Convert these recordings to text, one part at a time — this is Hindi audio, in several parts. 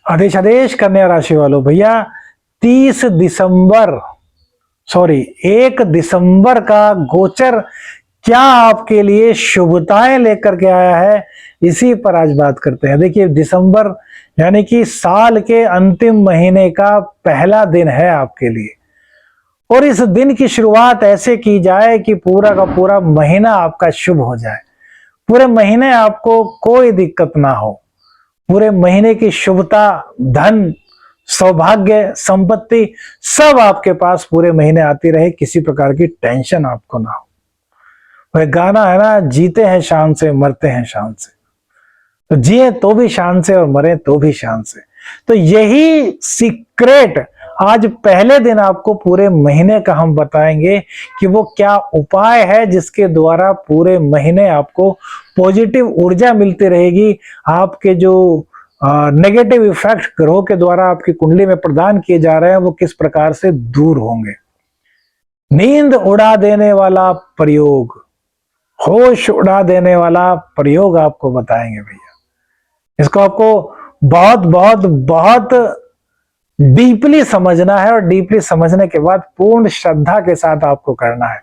आदेश आदेश कन्या राशि वालों भैया 1 दिसंबर का गोचर क्या आपके लिए शुभताएं लेकर के आया है, इसी पर आज बात करते हैं। देखिए दिसंबर यानी कि साल के अंतिम महीने का पहला दिन है आपके लिए, और इस दिन की शुरुआत ऐसे की जाए कि पूरा का पूरा महीना आपका शुभ हो जाए। पूरे महीने आपको कोई दिक्कत ना हो, पूरे महीने की शुभता, धन, सौभाग्य, संपत्ति सब आपके पास पूरे महीने आती रहे, किसी प्रकार की टेंशन आपको ना हो। वह गाना है ना, जीते हैं शान से मरते हैं शान से, तो जिए तो भी शान से और मरे तो भी शान से। तो यही सीक्रेट आज पहले दिन आपको पूरे महीने का हम बताएंगे कि वो क्या उपाय है जिसके द्वारा पूरे महीने आपको पॉजिटिव ऊर्जा मिलती रहेगी। आपके जो नेगेटिव इफेक्ट ग्रहों के द्वारा आपकी कुंडली में प्रदान किए जा रहे हैं वो किस प्रकार से दूर होंगे। नींद उड़ा देने वाला प्रयोग, होश उड़ा देने वाला प्रयोग आपको बताएंगे भैया। इसको आपको बहुत बहुत बहुत डीपली समझना है, और डीपली समझने के बाद पूर्ण श्रद्धा के साथ आपको करना है।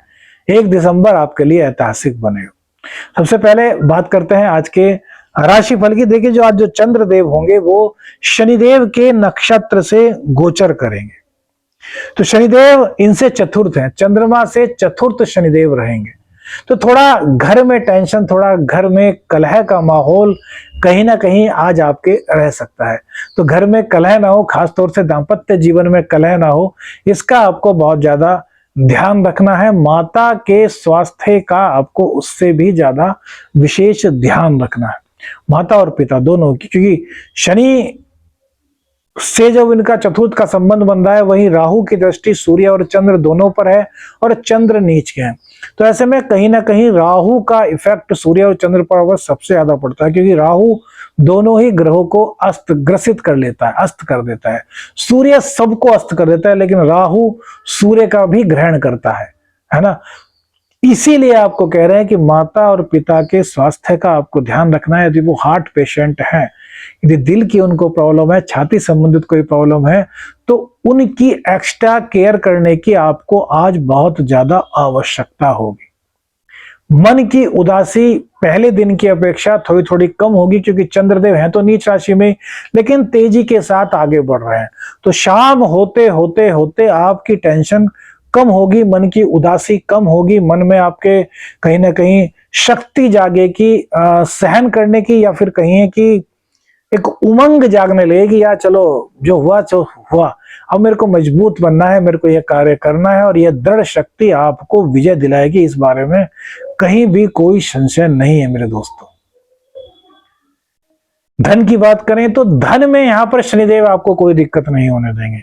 1 दिसंबर आपके लिए ऐतिहासिक बनेगा। सबसे पहले बात करते हैं आज के राशिफल की। देखिए जो आज जो चंद्रदेव होंगे वो शनिदेव के नक्षत्र से गोचर करेंगे। तो शनिदेव इनसे चतुर्थ हैं, चंद्रमा से चतुर्थ शनिदेव रहेंगे। तो थोड़ा घर में टेंशन, थोड़ा घर में कलह का माहौल कहीं ना कहीं आज आपके रह सकता है। तो घर में कलह ना हो, खासतौर से दाम्पत्य जीवन में कलह ना हो, इसका आपको बहुत ज्यादा ध्यान रखना है। माता के स्वास्थ्य का आपको उससे भी ज्यादा विशेष ध्यान रखना है, माता और पिता दोनों की, क्योंकि शनि से जब इनका चतुर्थ का संबंध बन रहा है, वहीं राहु की दृष्टि सूर्य और चंद्र दोनों पर है, और चंद्र नीच के हैं। तो ऐसे में कहीं ना कहीं राहु का इफेक्ट सूर्य और चंद्र पर सबसे ज्यादा पड़ता है, क्योंकि राहु दोनों ही ग्रहों को अस्त ग्रसित कर लेता है, अस्त कर देता है। सूर्य सबको अस्त कर देता है, लेकिन राहु सूर्य का भी ग्रहण करता है ना। इसीलिए आपको कह रहे हैं कि माता और पिता के स्वास्थ्य का आपको ध्यान रखना है। यदि वो हार्ट पेशेंट हैं, यदि दिल की उनको प्रॉब्लम है, छाती संबंधित कोई प्रॉब्लम है, तो उनकी एक्स्ट्रा केयर करने की आपको आज बहुत ज्यादा आवश्यकता होगी। मन की उदासी पहले दिन की अपेक्षा थोड़ी थोड़ी कम होगी, क्योंकि चंद्रदेव हैं तो नीच राशि में, लेकिन तेजी के साथ आगे बढ़ रहे हैं। तो शाम होते होते होते आपकी टेंशन कम होगी, मन की उदासी कम होगी, मन में आपके कहीं ना कहीं शक्ति जागेगी सहन करने की, या फिर कहिए कि एक उमंग जागने लगेगी, या चलो जो हुआ तो हुआ, अब मेरे को मजबूत बनना है, मेरे को यह कार्य करना है। और यह दृढ़ शक्ति आपको विजय दिलाएगी, इस बारे में कहीं भी कोई संशय नहीं है मेरे दोस्तों। धन की बात करें तो धन में यहां पर शनिदेव आपको कोई दिक्कत नहीं होने देंगे।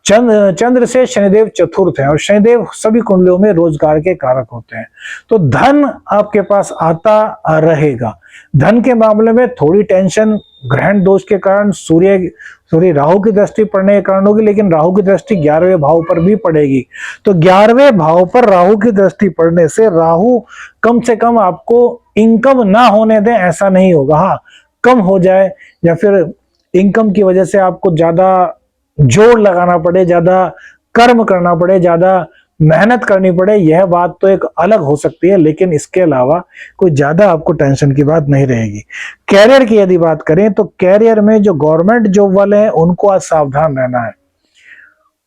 चंद्र से शनिदेव चतुर्थ है, और शनिदेव सभी कुंडलियों में रोजगार के कारक होते हैं। तो धन आपके पास आता रहेगा। धन के मामले में थोड़ी टेंशन ग्रहण दोष के कारण सूर्य राहु की दृष्टि पड़ने के कारण होगी, लेकिन राहु की दृष्टि 11वें भाव पर भी पड़ेगी। तो 11वें भाव पर राहु की दृष्टि पड़ने से राहु कम से कम आपको इनकम ना होने दें, ऐसा नहीं होगा। हाँ, कम हो जाए, या फिर इनकम की वजह से आपको ज्यादा जोर लगाना पड़े, ज्यादा कर्म करना पड़े, ज्यादा मेहनत करनी पड़े, यह बात तो एक अलग हो सकती है, लेकिन इसके अलावा कोई ज्यादा आपको टेंशन की बात नहीं रहेगी। कैरियर की यदि बात करें तो कैरियर में जो गवर्नमेंट जॉब वाले हैं उनको आज सावधान रहना है।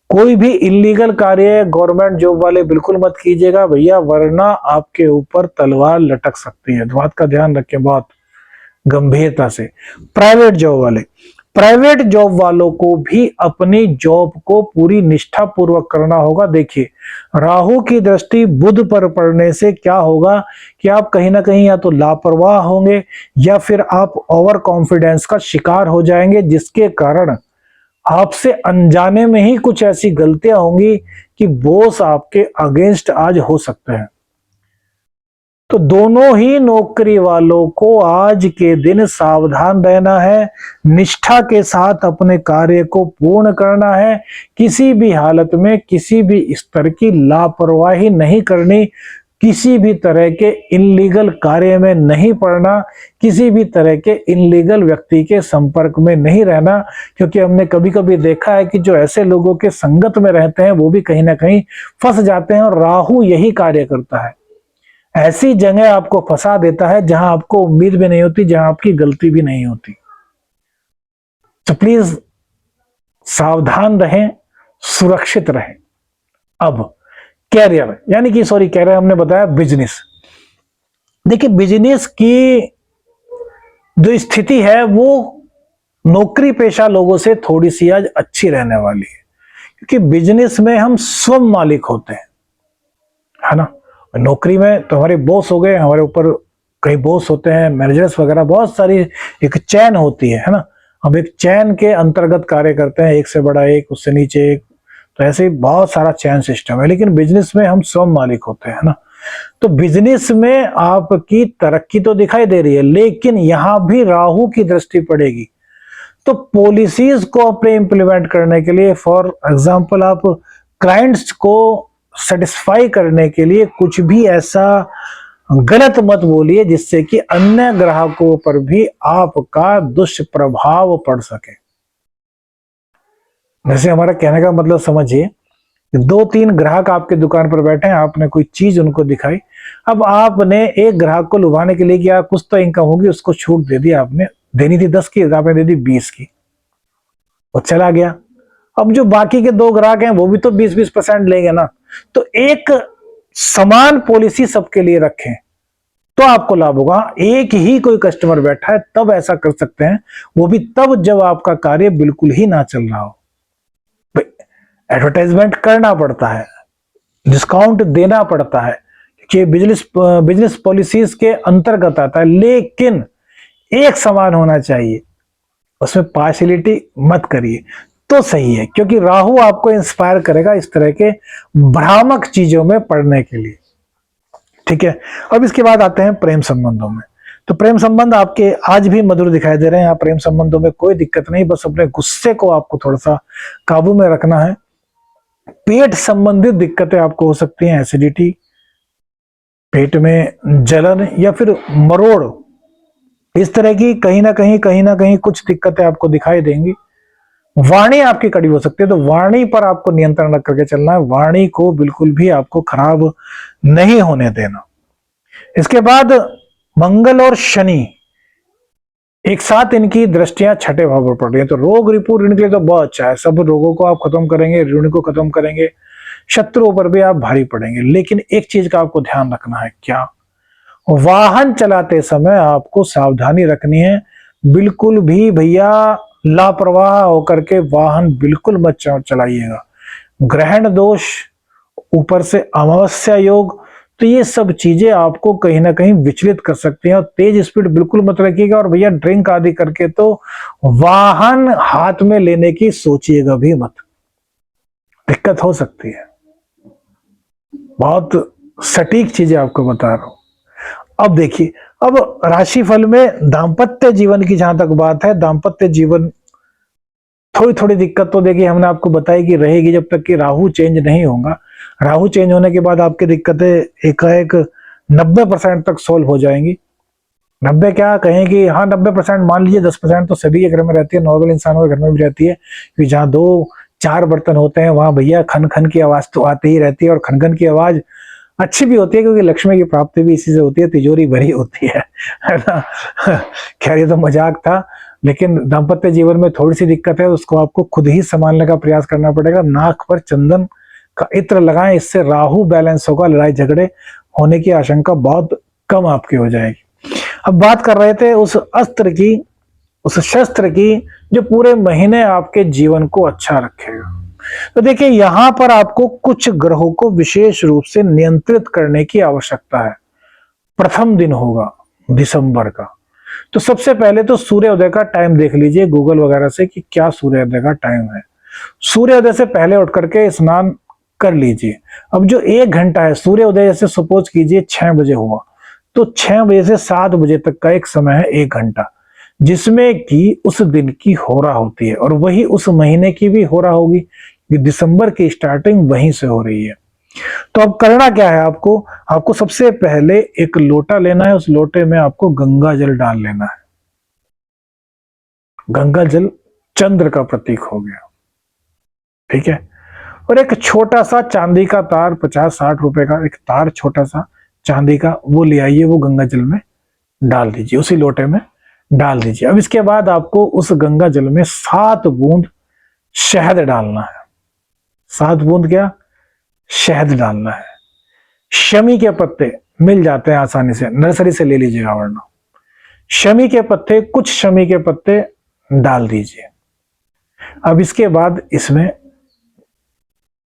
कोई भी इलीगल कार्य गवर्नमेंट जॉब वाले बिल्कुल मत कीजिएगा भैया, वरना आपके ऊपर तलवार लटक सकती है। बात का ध्यान रखें बहुत गंभीरता से। प्राइवेट जॉब वालों को भी अपनी जॉब को पूरी निष्ठा पूर्वक करना होगा। देखिए राहु की दृष्टि बुध पर पड़ने से क्या होगा कि आप कहीं ना कहीं या तो लापरवाह होंगे, या फिर आप ओवर कॉन्फिडेंस का शिकार हो जाएंगे, जिसके कारण आपसे अनजाने में ही कुछ ऐसी गलतियां होंगी कि बॉस आपके अगेंस्ट आज हो सकते हैं। तो दोनों ही नौकरी वालों को आज के दिन सावधान रहना है, निष्ठा के साथ अपने कार्य को पूर्ण करना है, किसी भी हालत में किसी भी स्तर की लापरवाही नहीं करनी। किसी भी तरह के इनलीगल कार्य में नहीं पड़ना, किसी भी तरह के इनलीगल व्यक्ति के संपर्क में नहीं रहना, क्योंकि हमने कभी कभी देखा है कि जो ऐसे लोगों के संगत में रहते हैं वो भी कहीं ना कहीं फंस जाते हैं, और राहु यही कार्य करता है, ऐसी जगह आपको फंसा देता है जहां आपको उम्मीद भी नहीं होती, जहां आपकी गलती भी नहीं होती। तो प्लीज सावधान रहें, सुरक्षित रहें। अब कैरियर, यानी कि सॉरी कैरियर हमने बताया, बिजनेस। देखिए बिजनेस की जो स्थिति है वो नौकरी पेशा लोगों से थोड़ी सी आज अच्छी रहने वाली है, क्योंकि बिजनेस में हम स्वयं मालिक होते हैं, है ना। नौकरी में तो हमारे बॉस हो गए, हमारे ऊपर कई बॉस होते हैं, मैनेजर्स वगैरह, बहुत सारी एक चैन होती है ना। हम एक चैन के अंतर्गत कार्य करते हैं, एक से बड़ा एक, उससे नीचे एक, तो ऐसे ही बहुत सारा चैन सिस्टम है। लेकिन बिजनेस में हम स्वयं मालिक होते हैं ना। तो बिजनेस में आपकी तरक्की तो दिखाई दे रही है, लेकिन यहां भी राहु की दृष्टि पड़ेगी। तो पॉलिसीज को अपने इंप्लीमेंट करने के लिए, फॉर एग्जांपल आप क्लाइंट्स को सेटिस्फाई करने के लिए कुछ भी ऐसा गलत मत बोलिए जिससे कि अन्य ग्राहकों पर भी आपका दुष्प्रभाव पड़ सके। जैसे हमारा कहने का मतलब समझिए, दो तीन ग्राहक आपके दुकान पर बैठे हैं, आपने कोई चीज उनको दिखाई, अब आपने एक ग्राहक को लुभाने के लिए कि यार कुछ तो इनकम होगी, उसको छूट दे दी, आपने देनी थी 10 की, आपने दे दी 20 की, वो चला गया। अब जो बाकी के दो ग्राहक हैं वो भी तो 20-20% लेंगे ना। तो एक समान पॉलिसी सबके लिए रखें तो आपको लाभ होगा। एक ही कोई कस्टमर बैठा है तब ऐसा कर सकते हैं, वो भी तब जब आपका कार्य बिल्कुल ही ना चल रहा हो। एडवर्टाइजमेंट करना पड़ता है, डिस्काउंट देना पड़ता है, कि बिजनेस पॉलिसीज के अंतर्गत आता है, लेकिन एक समान होना चाहिए, उसमें पार्शियलिटी मत करिए तो सही है। क्योंकि राहु आपको इंस्पायर करेगा इस तरह के भ्रामक चीजों में पड़ने के लिए, ठीक है। अब इसके बाद आते हैं प्रेम संबंधों में। तो प्रेम संबंध आपके आज भी मधुर दिखाई दे रहे हैं, यहाँ प्रेम संबंधों में कोई दिक्कत नहीं, बस अपने गुस्से को आपको थोड़ा सा काबू में रखना है। पेट संबंधित दिक्कतें आपको हो सकती हैं, एसिडिटी, पेट में जलन या फिर मरोड़, इस तरह की कहीं ना कहीं कुछ दिक्कतें आपको दिखाई देंगी। वाणी आपकी कड़ी हो सकती है, तो वाणी पर आपको नियंत्रण रख करके चलना है, वाणी को बिल्कुल भी आपको खराब नहीं होने देना। इसके बाद मंगल और शनि एक साथ, इनकी दृष्टियां छठे भाव पर पड़ रही है, तो रोग रिपू ऋण के लिए तो बहुत अच्छा है, सब रोगों को आप खत्म करेंगे, ऋण को खत्म करेंगे, शत्रुओं पर भी आप भारी पड़ेंगे। लेकिन एक चीज का आपको ध्यान रखना है, क्या, वाहन चलाते समय आपको सावधानी रखनी है। बिल्कुल भी भैया लापरवाह होकर के वाहन बिल्कुल मत चलाइएगा। ग्रहण दोष, ऊपर से अमावस्या योग, तो ये सब चीजें आपको कहीं ना कहीं विचलित कर सकती हैं, और तेज स्पीड बिल्कुल मत रखिएगा। और भैया ड्रिंक आदि करके तो वाहन हाथ में लेने की सोचिएगा भी मत, दिक्कत हो सकती है। बहुत सटीक चीजें आपको बता रहा हूं। अब देखिए, अब राशिफल में दाम्पत्य जीवन की जहां तक बात है, दाम्पत्य जीवन थोड़ी थोड़ी दिक्कत तो देखिए हमने आपको बताई कि रहेगी, जब तक कि राहु चेंज नहीं होगा। राहु चेंज होने के बाद आपकी दिक्कतें एकाएक 90% तक सोल्व हो जाएंगी। 90 क्या कहें कि हाँ 90% मान लीजिए, 10% तो सभी के घर में रहती है, नॉर्मल इंसानों के घर में भी रहती है, कि जहाँ 2-4 बर्तन होते हैं वहां भैया खन खन की आवाज तो आती ही रहती है, और खन खन की आवाज अच्छी भी होती है, क्योंकि लक्ष्मी की प्राप्ति भी इसी से होती है, तिजोरी भरी होती है ना। खैर ये तो मजाक था, लेकिन दाम्पत्य जीवन में थोड़ी सी दिक्कत है, उसको आपको खुद ही संभालने का प्रयास करना पड़ेगा। नाक पर चंदन का इत्र लगाएं, इससे राहु बैलेंस होगा, लड़ाई झगड़े होने की आशंका बहुत कम आपकी हो जाएगी। अब बात कर रहे थे उस अस्त्र की, उस शस्त्र की, जो पूरे महीने आपके जीवन को अच्छा रखेगा। तो देखिए यहां पर आपको कुछ ग्रहों को विशेष रूप से नियंत्रित करने की आवश्यकता है। प्रथम दिन होगा दिसंबर का, तो सबसे पहले तो सूर्योदय का टाइम देख लीजिए गूगल वगैरह से कि क्या सूर्योदय का टाइम है। सूर्योदय से पहले उठ करके स्नान कर लीजिए। अब जो 1 घंटा है सूर्योदय, जैसे सपोज कीजिए 6 बजे हुआ, तो 6 बजे से 7 बजे तक का एक समय है, 1 घंटा, जिसमें कि उस दिन की होरा होती है, और वही उस महीने की भी होरा होगी, कि दिसंबर की स्टार्टिंग वहीं से हो रही है। तो अब करना क्या है आपको, आपको सबसे पहले एक लोटा लेना है, उस लोटे में आपको गंगा जल डाल लेना है। गंगा जल चंद्र का प्रतीक हो गया, ठीक है। और एक छोटा सा चांदी का तार, 50-60 रुपए का एक तार छोटा सा चांदी का, वो ले आइए, वो गंगा जल में डाल दीजिए, उसी लोटे में डाल दीजिए। अब इसके बाद आपको उस गंगा जल में 7 बूंद शहद डालना है। 7 बूंद क्या, शहद डालना है। शमी के पत्ते मिल जाते हैं आसानी से, नर्सरी से ले लीजिएगा, वरना शमी के पत्ते, कुछ शमी के पत्ते डाल दीजिए। अब इसके बाद इसमें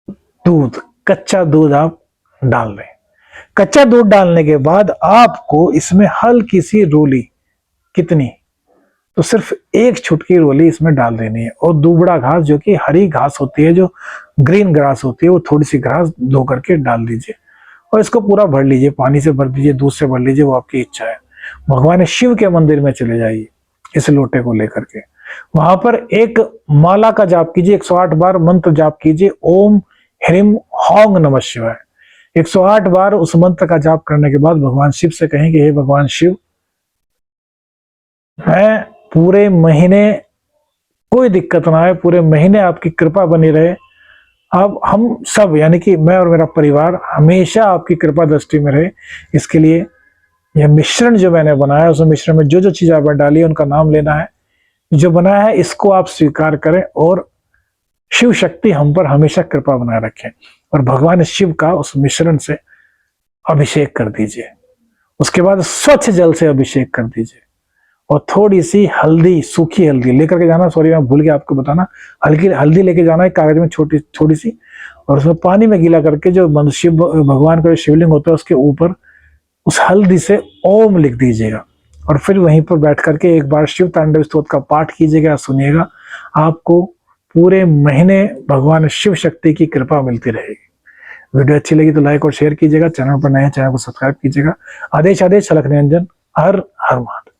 दूध, कच्चा दूध आप डाल दें। कच्चा दूध डालने के बाद आपको इसमें हल्की सी रोली, कितनी, तो सिर्फ 1 छुटकी रोली इसमें डाल देनी है। और दुबड़ा घास, जो कि हरी घास होती है, जो ग्रीन ग्रास होती है, वो थोड़ी सी घास धो करके डाल दीजिए। और इसको पूरा भर लीजिए, पानी से भर दीजिए, दूध से भर लीजिए, वो आपकी इच्छा है। भगवान शिव के मंदिर में चले जाइए इस लोटे को लेकर के, वहां पर एक माला का जाप कीजिए, 108 बार मंत्र जाप कीजिए, ओम ह्रीम हॉन्ग नमः शिवाय। 108 बार उस मंत्र का जाप करने के बाद भगवान शिव से कहें कि हे भगवान शिव, मैं पूरे महीने कोई दिक्कत ना आए, पूरे महीने आपकी कृपा बनी रहे। अब हम सब, यानी कि मैं और मेरा परिवार, हमेशा आपकी कृपा दृष्टि में रहे। इसके लिए यह मिश्रण जो मैंने बनाया, उस मिश्रण में जो जो चीज आपने डाली है उनका नाम लेना है। जो बनाया है इसको आप स्वीकार करें और शिव शक्ति हम पर हमेशा कृपा बनाए रखें। और भगवान शिव का उस मिश्रण से अभिषेक कर दीजिए। उसके बाद स्वच्छ जल से अभिषेक कर दीजिए और थोड़ी सी हल्दी, सूखी हल्दी लेकर के जाना, सॉरी मैं भूल गया आपको बताना, हल्की हल्दी लेके जाना है कागज में, छोटी थोड़ी सी, और उसमें पानी में गीला करके जो शिव भगवान का शिवलिंग होता है उसके ऊपर उस हल्दी से ओम लिख दीजिएगा। और फिर वहीं पर बैठ करके एक बार शिव तांडव स्तोत्र का पाठ कीजिएगा, सुनिएगा। आपको पूरे महीने भगवान शिव शक्ति की कृपा मिलती रहेगी। वीडियो अच्छी लगी तो लाइक और शेयर कीजिएगा, चैनल पर नए हैं चैनल को सब्सक्राइब कीजिएगा। आदेश आदेश अलख निरंजन, हर हर महादेव।